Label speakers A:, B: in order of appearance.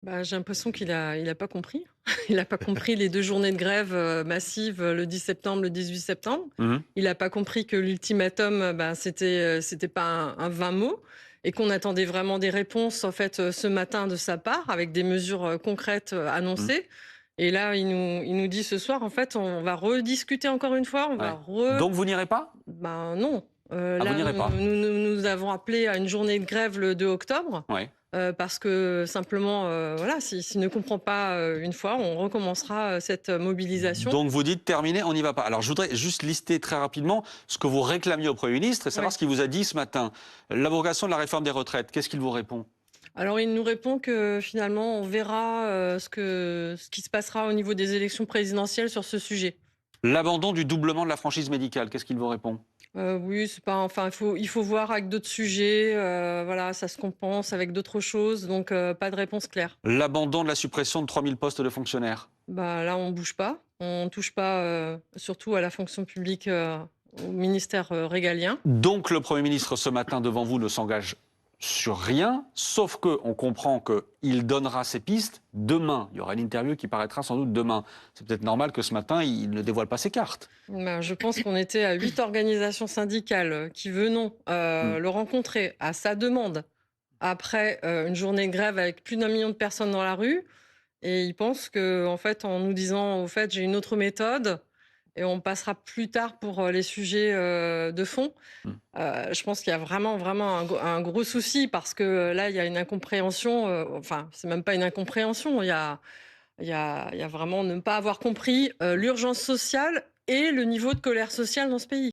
A: Bah, j'ai l'impression qu'il a pas compris. Il a pas compris les 2 journées de grève, massives, le 10 septembre, le 18 septembre.
B: Mmh.
A: Il a pas compris que l'ultimatum, bah, c'était pas un vain mot et qu'on attendait vraiment des réponses, en fait, ce matin de sa part avec des mesures, concrètes,
B: Mmh.
A: annoncées et là, il nous dit ce soir, en fait: «On va rediscuter encore une fois, on va
B: Ouais. Donc vous n'irez pas?
A: ben, non,
B: Ah, vous
A: là,
B: n'irez pas?
A: nous avons appelé à une journée de grève le 2 octobre.
B: Ouais.
A: Parce que simplement, voilà, s'il ne comprend pas, une fois, on recommencera, cette mobilisation.
B: Donc vous dites: «Terminé, on n'y va pas». Alors je voudrais juste lister très rapidement ce que vous réclamiez au Premier ministre et savoir
A: Ouais.
B: ce qu'il vous a dit ce matin. L'abrogation de la réforme des retraites, qu'est-ce qu'il vous répond?
A: Alors il nous répond que finalement on verra, ce qui se passera au niveau des élections présidentielles sur ce sujet.
B: L'abandon du doublement de la franchise médicale, qu'est-ce qu'il vous répond?
A: Oui, c'est pas enfin il faut voir avec d'autres sujets, voilà, ça se compense avec d'autres choses, donc pas de réponse claire.
B: L'abandon de la suppression de 3 000 postes de fonctionnaires.
A: Bah, là, on bouge pas, on touche pas, surtout à la fonction publique, au ministère, régalien.
B: Donc le Premier ministre, ce matin, devant vous, ne s'engage sur rien, sauf qu'on comprend qu'il donnera ses pistes demain. Il y aura une interview qui paraîtra sans doute demain. C'est peut-être normal que ce matin, il ne dévoile pas ses cartes.
A: Ben, je pense qu'on était à 8 organisations syndicales, qui venons,
B: Hmm.
A: le rencontrer à sa demande, après, une journée de grève avec plus d'1 million de personnes dans la rue et il pense qu'en fait, en nous disant: «Au fait, j'ai une autre méthode et on passera plus tard pour, les sujets, de fond».
B: Hmm.
A: Je pense qu'il y a vraiment, vraiment un gros souci parce que, là, il y a une incompréhension, enfin, c'est même pas une incompréhension, il y a vraiment ne pas avoir compris, l'urgence sociale et le niveau de colère sociale dans ce pays.